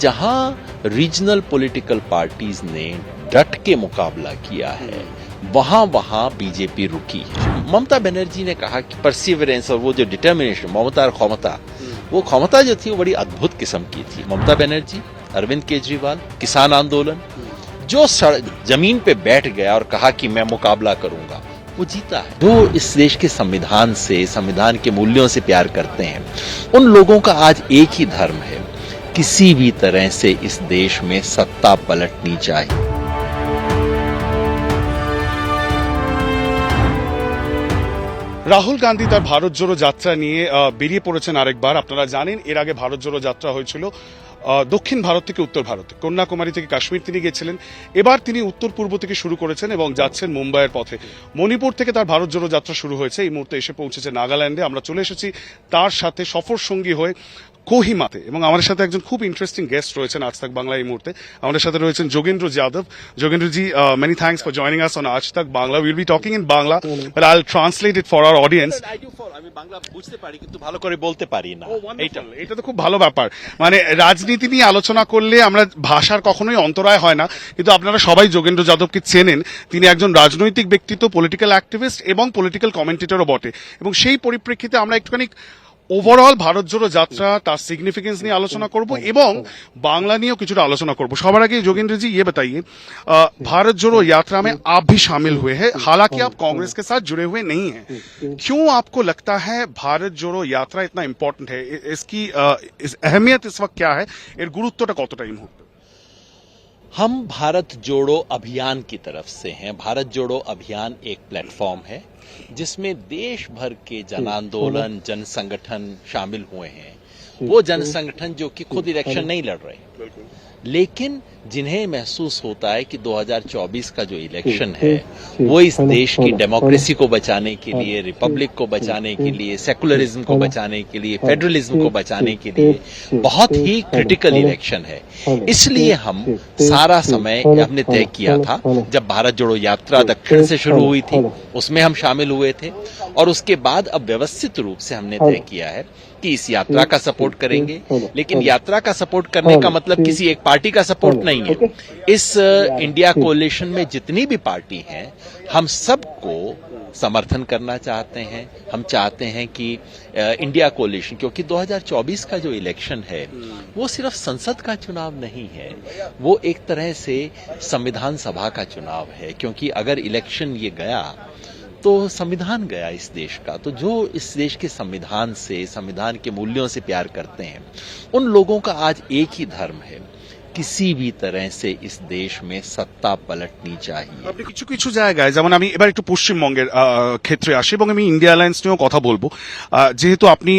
जहां regional political parties ने डट के मुकाबला किया है, वहां बीजेपी रुकी है। ममता बनर्जी ने कहा कि परसिवरेंस और वो जो डिटर्मिनेशन, ममता और क्षमता, वो क्षमता जो थी वो बड़ी अद्भुत किस्म की थी। ममता बनर्जी, अरविंद केजरीवाल, किसान आंदोलन, जो जमीन पे बैठ गया और कहा कि मैं मुकाबला करूंगा, वो जीता है। जो इस देश के संविधान से, संविधान के मूल्यों से प्यार करते हैं, उन लोगों का आज एक ही धर्म है, किसी भी तरह से इस देश में सत्ता पलटनी चाहिए। রাহুল গান্ধী তার ভারত জোড়ো যাত্রা নিয়ে বেরিয়ে পড়েছেন আরেকবার। আপনারা জানেন এর আগে ভারত জোড়ো যাত্রা হয়েছিল দক্ষিণ ভারত থেকে উত্তর ভারতে, কন্যাকুমারী থেকে কাশ্মীর তিনি গেছিলেন। এবার তিনি উত্তর পূর্ব থেকে শুরু করেছেন এবং যাচ্ছেন মুম্বাইয়ের পথে। মণিপুর থেকে তার ভারত জোড়ো যাত্রা শুরু হয়েছে, এই মুহূর্তে এসে পৌঁছেছে নাগাল্যান্ডে। আমরা চলে এসেছি তার সাথে সফর সঙ্গী হয়ে কোহিমাতে, এবং আমাদের সাথে একজন খুব ইন্টারেস্টিং গেস্ট রয়েছেন আজ তাক বাংলা এই মুহূর্তে। আমাদের সাথে রয়েছেন যোগেন্দ্র যাদব। যোগেন্দ্র জি, many thanks for joining us on আজ তাক Bangla. We'll be talking in Bangla, but I'll translate it for our audience. আমি বাংলা বুঝতে পারি কিন্তু ভালো করে বলতে পারি না। এটা তো খুব ভালো ব্যাপার। মানে রাজনীতি নিয়ে আলোচনা করলে আমরা ভাষার কখনোই অন্তরায় হয় না, কিন্তু আপনারা সবাই যোগেন্দ্র যাদবকে চেনেন। তিনি একজন রাজনৈতিক ব্যক্তিত্ব, পলিটিক্যাল অ্যাক্টিভিস্ট এবং পলিটিক্যাল কমেন্টেটরও বটে। এবং সেই পরিপ্রেক্ষিতে আমরা একটুখানি ওভারঅল ভারত জোড়ো যাত্রা, তার সিগনিফিকেন্স নিয়ে আলোচনা করব এবং बांग्ला নিয়েও কিছুটা আলোচনা করব। সবার আগে जोगेंद्र जी ये बताइए, भारत जोड़ो यात्रा में आप भी शामिल हुए हैं, हालांकि आप कांग्रेस के साथ जुड़े हुए नहीं हैं। क्यों आपको लगता है भारत जोड़ो यात्रा इतना इम्पोर्टेंट है? इसकी अहमियत इस वक्त क्या है? এর গুরুত্বটা কতটা এই মুহূর্তে? हम भारत जोड़ो अभियान की तरफ से हैं। भारत जोड़ो अभियान एक प्लेटफॉर्म है जिसमें देश भर के जन आंदोलन, जन संगठन शामिल हुए हैं। वो जन संगठन जो कि खुद इलेक्शन नहीं लड़ रहे, लेकिन जिन्हें महसूस होता है कि 2024 का जो इलेक्शन है वो इस देश की डेमोक्रेसी को बचाने के लिए, रिपब्लिक को बचाने के लिए, सेकुलरिज्म को बचाने के लिए, फेडरलिज्म को बचाने के लिए बहुत ही क्रिटिकल इलेक्शन है। इसलिए हम सारा समय हमने तय किया था, जब भारत जोड़ो यात्रा दक्षिण से शुरू हुई थी उसमें हम शामिल हुए थे, और उसके बाद अब व्यवस्थित रूप से हमने तय किया है कि इस यात्रा का सपोर्ट करेंगे। लेकिन यात्रा का सपोर्ट करने का मतलब किसी एक पार्टी का सपोर्ट नहीं है। इस इंडिया कोalition में जितनी भी पार्टी हैं, हम सबको समर्थन करना चाहते हैं। हम चाहते हैं कि इंडिया कोalition, क्योंकि 2024 का जो इलेक्शन है वो सिर्फ संसद का चुनाव नहीं है, वो एक तरह से संविधान सभा का चुनाव है। क्योंकि अगर इलेक्शन ये गया तो संविधान गया इस देश का। तो जो इस देश के संविधान से, संविधान के मूल्यों से प्यार करते हैं, उन लोगों का आज एक ही धर्म है, किसी भी तरह से इस देश में सत्ता पलटनी चाहिए। আপনি কিছু কিছু জায়গায়, যেমন আমি এবার একটু পশ্চিমবঙ্গের ক্ষেত্রে আসি এবং আমি ইন্ডিয়া অ্যালায়েন্স নিয়েও কথা বলবো, যেহেতু আপনি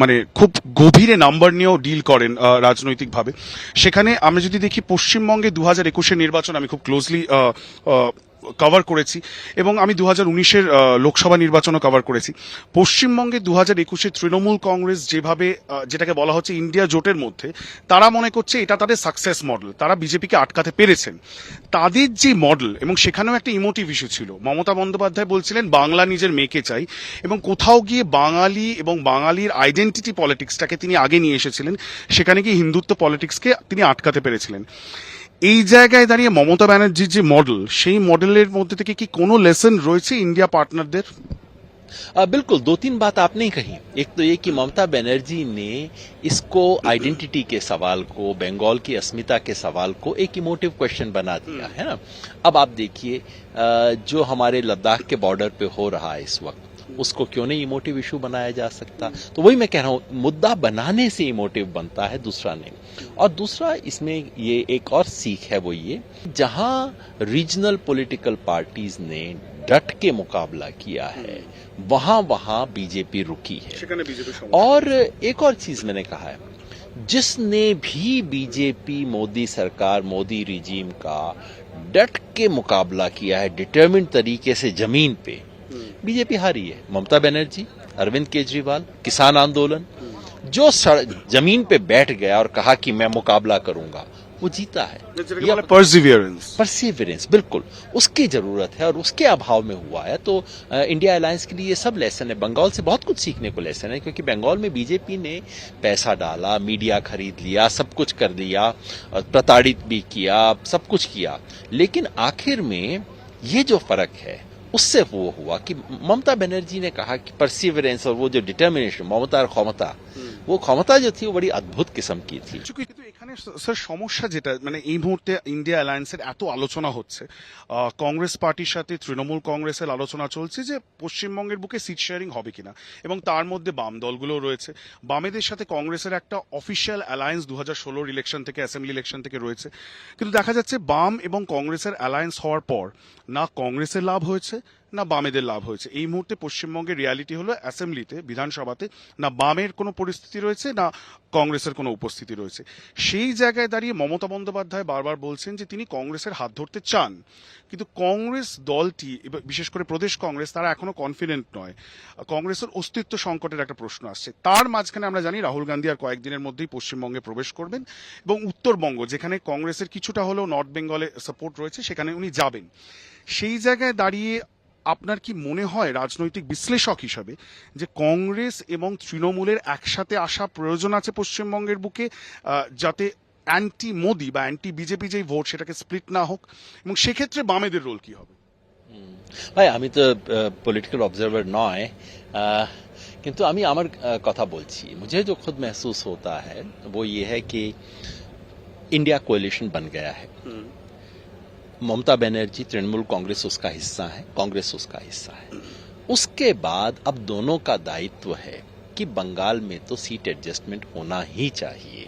মানে খুব গভীরে নাম্বার নিয়েও ডিল করেন রাজনৈতিকভাবে। সেখানে আমরা যদি দেখি পশ্চিমবঙ্গে 2021-এর নির্বাচন আমি খুব ক্লোজলি কভার করেছি এবং আমি 2019-এর লোকসভা নির্বাচনও কভার করেছি। পশ্চিমবঙ্গে 2021-এ তৃণমূল কংগ্রেস যেভাবে, যেটাকে বলা হচ্ছে ইন্ডিয়া জোটের মধ্যে, তারা মনে করছে এটা তাদের সাকসেস মডেল, তারা বিজেপিকে আটকাতে পেরেছেন। তাদের যে মডেল, এবং সেখানেও একটা ইমোটিভ ইস্যু ছিল। মমতা বন্দ্যোপাধ্যায় বলছিলেন বাংলা নিজের মেয়েকে চাই, এবং কোথাও গিয়ে বাঙালি এবং বাঙালির আইডেন্টিটি পলিটিক্সটাকে তিনি আগে নিয়ে এসেছিলেন, সেখানে গিয়ে হিন্দুত্ব পলিটিক্সকে তিনি আটকাতে পেরেছিলেন। এই জায়গায় দাঁড়িয়ে মমতা ব্যানার্জির যে মডেল, সেই মডেলের মধ্যে থেকে কি কোনো লেসন রয়েছে ইন্ডিয়া পার্টনারদের? बिल्कुल, दो तीन बात आपने कही। एक तो ये कि ममता बनर्जी ने इसको आइडेंटिटी के सवाल को, बंगाल की अस्मिता के सवाल को एक इमोटिव क्वेश्चन बना दिया है ना। अब आप देखिए, जो हमारे लद्दाख के बॉर्डर पे हो रहा है इस वक्त, उसको क्यों नहीं इमोटिव इशू बनाया जा सकता? तो वही मैं कह रहा हूं, मुद्दा बनाने से इमोटिव बनता है, दूसरा नहीं। और दूसरा इसमें ये एक और सीख है, वो ये, जहां रीजनल पॉलिटिकल पार्टीज ने डट के मुकाबला किया है, वहां बीजेपी रुकी है। और एक और चीज मैंने कहा है, जिसने भी बीजेपी, मोदी सरकार, मोदी रिजीम का डट के मुकाबला किया है डिटरमिन्ड तरीके से जमीन पे, बीजेपी हारी है। ममता बनर्जी, अरविंद केजरीवाल, किसान आंदोलन, जो जमीन पे बैठ गया और कहा कि मैं मुकाबला करूंगा, वो जीता है। परसिवियरेंस बिल्कुल उसकी जरूरत है और उसके अभाव में हुआ है। तो इंडिया अलायंस के लिए ये सब लेसन है। बंगाल से बहुत कुछ सीखने को लेसन है, क्योंकि बंगाल में बीजेपी ने पैसा डाला, मीडिया खरीद लिया, सब कुछ कर दिया, प्रताड़ित भी किया, सब कुछ किया, लेकिन आखिर में ये जो फर्क है उससे वो हुआ कि ममता बनर्जी ने कहा कि परसिवियरेंस और वो जो डिटर्मिनेशन, ममता और क्षमता, वो क्षमता जो थी वो बड़ी अद्भुत किस्म की थी। কিন্তু এখানে স্যার সমস্যা যেটা মানে এই মুহূর্তে ইন্ডিয়া অ্যালায়েন্সের এত আলোচনা হচ্ছে, কংগ্রেস পার্টির সাথে তৃণমূল কংগ্রেসের আলোচনা চলছে যে পশ্চিমবঙ্গের বুকে সিট শেয়ারিং হবে কিনা, এবং তার মধ্যে বাম দলগুলো রয়েছে। বামেদের সাথে কংগ্রেসের একটা অফিসিয়াল অ্যালায়েন্স 2016 ইলেকশন থেকে, অ্যাসেম্বলি ইলেকশন থেকে রয়েছে, কিন্তু দেখা যাচ্ছে বাম এবং কংগ্রেসের অ্যালায়েন্স হওয়ার পর না কংগ্রেসের লাভ হয়েছে না বামেদের লাভ হয়েছে। এই মুহূর্তে পশ্চিমবঙ্গের রিয়ালিটি হলো অ্যাসেম্বলিতে, বিধানসভাতে না বামের কোনো পরিস্থিতি রয়েছে না কংগ্রেসের কোনো উপস্থিতি রয়েছে। সেই জায়গায় দাঁড়িয়ে মমতা বন্দ্যোপাধ্যায় বারবার বলছেন যে তিনি কংগ্রেসের হাত ধরতে চান, কিন্তু কংগ্রেস দলটি, বিশেষ করে প্রদেশ কংগ্রেস, তারা এখনো কনফিডেন্ট নয়। কংগ্রেসের অস্তিত্ব সংকটের একটা প্রশ্ন আসছে। তার মাঝখানে আমরা জানি রাহুল গান্ধী আর কয়েকদিনের মধ্যেই পশ্চিমবঙ্গে প্রবেশ করবেন, এবং উত্তরবঙ্গ যেখানে কংগ্রেসের কিছুটা হলেও নর্থ বেঙ্গলে সাপোর্ট রয়েছে সেখানে উনি যাবেন। সেই জায়গায় দাঁড়িয়ে আপনার কি মনে হয় রাজনৈতিক বিশ্লেষক হিসাবে যে কংগ্রেস এবং তৃণমূলের একসাথে আসা প্রয়োজন আছে পশ্চিমবঙ্গের বুকে, যাতে অ্যান্টি মোদি বা অ্যান্টি বিজেপি যেই ভোট সেটাকে স্প্লিট না হোক, এবং সেক্ষেত্রে বামেদের রোল কি হবে? ভাই আমি তো পলিটিক্যাল ऑब्जर्वर নয়, কিন্তু আমি আমার কথা বলছি। मुझे जो खुद महसूस होता है वो ये है कि इंडिया कोalition बन गया है। ममता बनर्जी, तृणमूल कांग्रेस उसका हिस्सा है, कांग्रेस उसका हिस्सा है। उसके बाद अब दोनों का दायित्व है कि बंगाल में तो सीट एडजस्टमेंट होना ही चाहिए।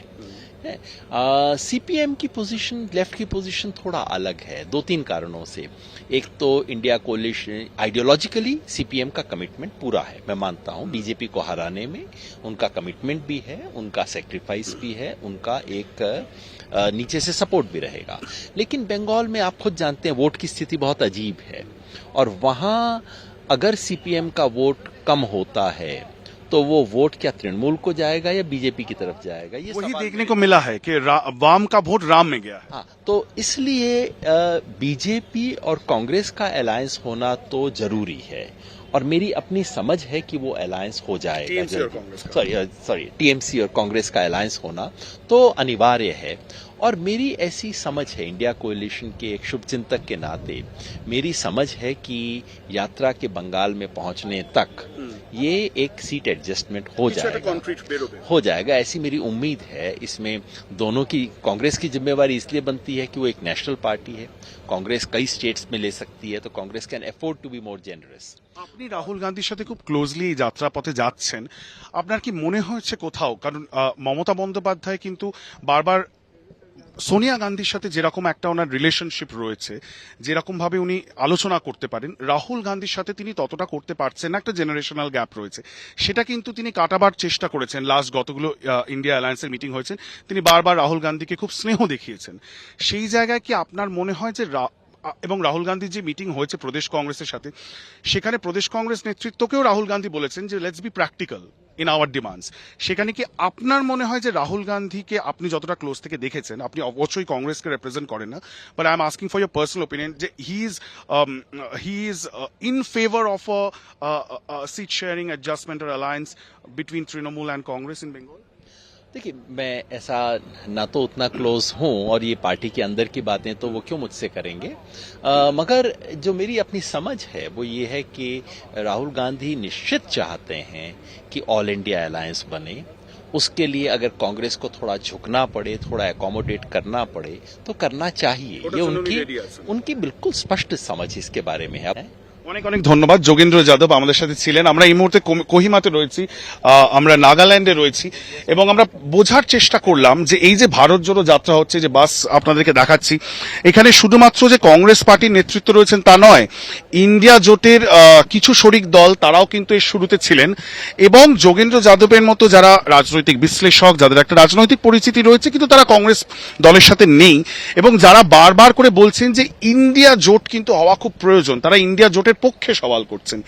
सीपीएम की पोजीशन, लेफ्ट की पोजीशन थोड़ा अलग है, दो तीन कारणों से। एक तो इंडिया कोलिशन आइडियोलॉजिकली सीपीएम का कमिटमेंट पूरा है, मैं मानता हूं बीजेपी को हराने में उनका कमिटमेंट भी है, उनका सेक्रीफाइस भी है, उनका एक नीचे से सपोर्ट भी रहेगा। लेकिन बंगाल में आप खुद जानते हैं वोट की स्थिति बहुत अजीब है, और वहां अगर सीपीएम का वोट कम होता है तो वो वोट क्या तृणमूल को जाएगा या बीजेपी की तरफ जाएगा, ये वही देखने को मिला है कि वाम का वोट राम में गया है। हाँ, तो इसलिए बीजेपी और कांग्रेस का अलायंस होना तो जरूरी है, और मेरी अपनी समझ है कि वो अलायंस हो जाएगा। टीएमसी और कांग्रेस का अलायंस होना तो अनिवार्य है, और मेरी ऐसी समझ है, इंडिया कोएलिशन के एक शुभचिंतक के नाते मेरी समझ है कि यात्रा के बंगाल में पहुंचने तक ये एक सीट एडजस्टमेंट हो जाएगा, ऐसी मेरी उम्मीद है। इसमें दोनों की, कांग्रेस की जिम्मेवारी इसलिए बनती है कि वो एक नेशनल पार्टी है, कांग्रेस कई स्टेट्स में ले सकती है, तो Congress can afford to be more generous. আপনি রাহুল গান্ধীর সাথে খুব ক্লোজলি যাত্রাপথে যাচ্ছেন, আপনার কি মনে হচ্ছে কোথাও, কারণ মমতা বন্দ্যোপাধ্যায় কিন্তু বারবার সোনিয়া গান্ধীর সাথে যেরকম একটা ওনার রিলেশনশিপ রয়েছে, যেরকম ভাবে উনি আলোচনা করতে পারেন, রাহুল গান্ধীর সাথে তিনি ততটা করতে পারছেন না, একটা জেনারেশনাল গ্যাপ রয়েছে, সেটা কিন্তু তিনি কাটাবার চেষ্টা করেছেন। লাস্ট যতগুলো ইন্ডিয়া অ্যালায়েন্সের মিটিং হয়েছে তিনি বারবার রাহুল গান্ধীকে খুব স্নেহ দেখিয়েছেন। সেই জায়গায় কি আপনার মনে হয় যে, এবং রাহুল গান্ধীর যে মিটিং হয়েছে প্রদেশ কংগ্রেসের সাথে, সেখানে প্রদেশ কংগ্রেস নেতৃত্বকেও রাহুল গান্ধী বলেছেন যে let's be practical in our demands, সেখানে কি আপনার মনে হয় যে রাহুল গান্ধীকে আপনি যতটা ক্লোজ থেকে দেখেছেন, আপনি অবশ্যই কংগ্রেসকে রিপ্রেজেন্ট করেন না, but I am asking for your personal opinion, যে he is in favour of a seat sharing adjustment or alliance between Trinamool and Congress in Bengal? देखिए, मैं ऐसा ना तो उतना क्लोज हूं, और ये पार्टी के अंदर की बातें तो वो क्यों मुझसे करेंगे, मगर जो मेरी अपनी समझ है वो ये है कि राहुल गांधी निश्चित चाहते हैं कि ऑल इंडिया अलायंस बने। उसके लिए अगर कांग्रेस को थोड़ा झुकना पड़े, थोड़ा एकोमोडेट करना पड़े तो करना चाहिए, ये उनकी बिल्कुल स्पष्ट समझ इसके बारे में है। অনেক অনেক ধন্যবাদ। যোগেন্দ্র যাদব আমাদের সাথে ছিলেন। আমরা এই মুহূর্তে কোহিমাতে রয়েছি, আমরা নাগাল্যান্ডে রয়েছি, এবং আমরা বোঝার চেষ্টা করলাম যে এই যে ভারত জোড়ো যাত্রা হচ্ছে, যে বাস আপনাদেরকে দেখাচ্ছি, এখানে শুধুমাত্র যে কংগ্রেস পার্টির নেতৃত্ব রয়েছেন তা নয়, ইন্ডিয়া জোটের কিছু শরিক দল তারাও কিন্তু এর শুরুতে ছিলেন, এবং যোগেন্দ্র যাদবের মতো যারা রাজনৈতিক বিশ্লেষক, যাদের একটা রাজনৈতিক পরিচিতি রয়েছে কিন্তু তারা কংগ্রেস দলের সাথে নেই, এবং যারা বারবার করে বলছেন যে ইন্ডিয়া জোট কিন্তু হওয়া খুব প্রয়োজন, তারা ইন্ডিয়া জোটের পশ্চিমবঙ্গের পক্ষে সওয়াল করছেন।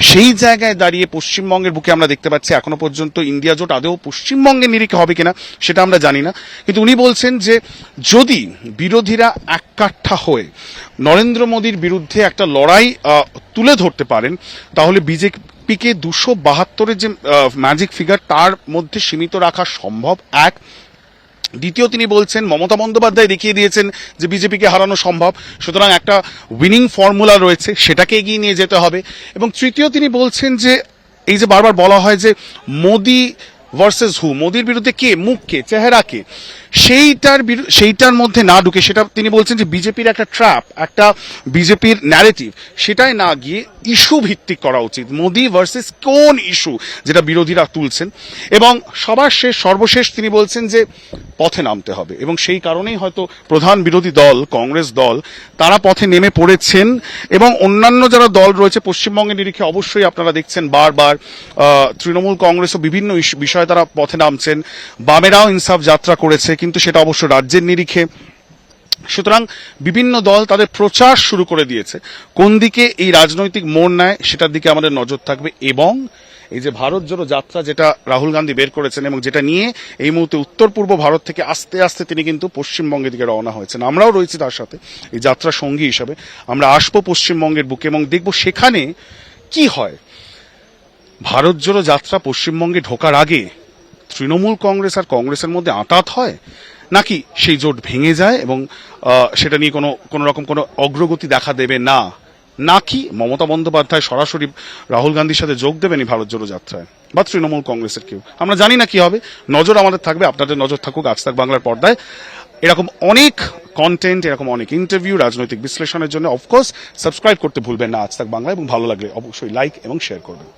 সেই জায়গায় দাঁড়িয়ে পশ্চিমবঙ্গের বুকে আমরা দেখতে পাচ্ছি এখনো পর্যন্ত ইন্ডিয়া জোট আদৌ পশ্চিমবঙ্গের নিরিখে হবে কিনা সেটা আমরা জানি না, কিন্তু উনি বলছেন যে যদি বিরোধীরা এককাঠ্টা হয়ে নরেন্দ্র মোদীর বিরুদ্ধে একটা লড়াই তুলে ধরতে পারেন তাহলে বিজেপিকে 272-এর যে ম্যাজিক ফিগার তার মধ্যে সীমিত রাখা সম্ভব। এক, দ্বিতীয় তিনি বলছেন মমতা বন্দ্যোপাধ্যায় দেখিয়ে দিয়েছেন যে বিজেপিকে হারানো সম্ভব, সুতরাং একটা উইনিং ফর্মুলা রয়েছে সেটাকে এগিয়ে নিয়ে যেতে হবে। এবং তৃতীয় তিনি বলছেন যে এই যে বারবার বলা হয় যে মোদি ভার্সেস হু, মোদির বিরুদ্ধে কে, মুখ কে, চেহারা কে, সেইটার মধ্যে না ঢুকে সেটা তিনি বলছেন যে বিজেপির একটা ট্র্যাপ, একটা বিজেপির ন্যারেটিভ, সেটাই না গিয়ে ইস্যু ভিত্তিক করা উচিত। মোদি ভার্সেস কোন ইস্যু যেটা বিরোধীরা তুলছেন। এবং সর্বশেষ তিনি বলছেন যে পথে নামতে হবে, এবং সেই কারণেই হয়তো প্রধান বিরোধী দল কংগ্রেস দল তারা পথে নেমে পড়েছেন। এবং অন্যান্য যারা দল রয়েছে পশ্চিমবঙ্গের নিরিখে অবশ্যই আপনারা দেখছেন বারবার তৃণমূল কংগ্রেসও বিভিন্ন বিষয়ে তারা পথে নামছেন, বামেরাও ইনসাফ যাত্রা করেছে, কিন্তু সেটা অবশ্য রাজ্যের নিরিখে। সুতরাং বিভিন্ন দল তাদের প্রচার শুরু করে দিয়েছে, কোন দিকে এই রাজনৈতিক মোড় নেয় সেটার দিকে আমাদের নজর থাকবে। এবং এই যে ভারত জোড়ো যাত্রা যেটা রাহুল গান্ধী বের করেছেন এবং যেটা নিয়ে এই মুহূর্তে উত্তর পূর্ব ভারত থেকে আস্তে আস্তে তিনি কিন্তু পশ্চিমবঙ্গের দিকে রওনা হয়েছেন, আমরাও রয়েছি তার সাথে এই যাত্রা সঙ্গী হিসাবে। আমরা আসবো পশ্চিমবঙ্গের বুকে এবং দেখব সেখানে কি হয়। ভারত জোড়ো যাত্রা পশ্চিমবঙ্গে ঢোকার আগে তৃণমূল কংগ্রেস আর কংগ্রেসের মধ্যে আঁতাত হয়, নাকি সেই জোট ভেঙে যায় এবং সেটা নিয়ে কোনো রকম কোনো অগ্রগতি দেখা দেবে না, নাকি মমতা বন্দ্যোপাধ্যায় সরাসরি রাহুল গান্ধীর সাথে যোগ দেবেন এই ভারত জোড়ো যাত্রায়, বা তৃণমূল কংগ্রেসের কেউ, আমরা জানি না কি হবে। নজর আমাদের থাকবে, আপনাদের নজর থাকুক আজ তাক বাংলার পর্দায়। এরকম অনেক কন্টেন্ট, এরকম অনেক ইন্টারভিউ, রাজনৈতিক বিশ্লেষণের জন্য অফকোর্স সাবস্ক্রাইব করতে ভুলবেন না আজ তাক বাংলা, এবং ভালো লাগলে অবশ্যই লাইক এবং শেয়ার করবেন।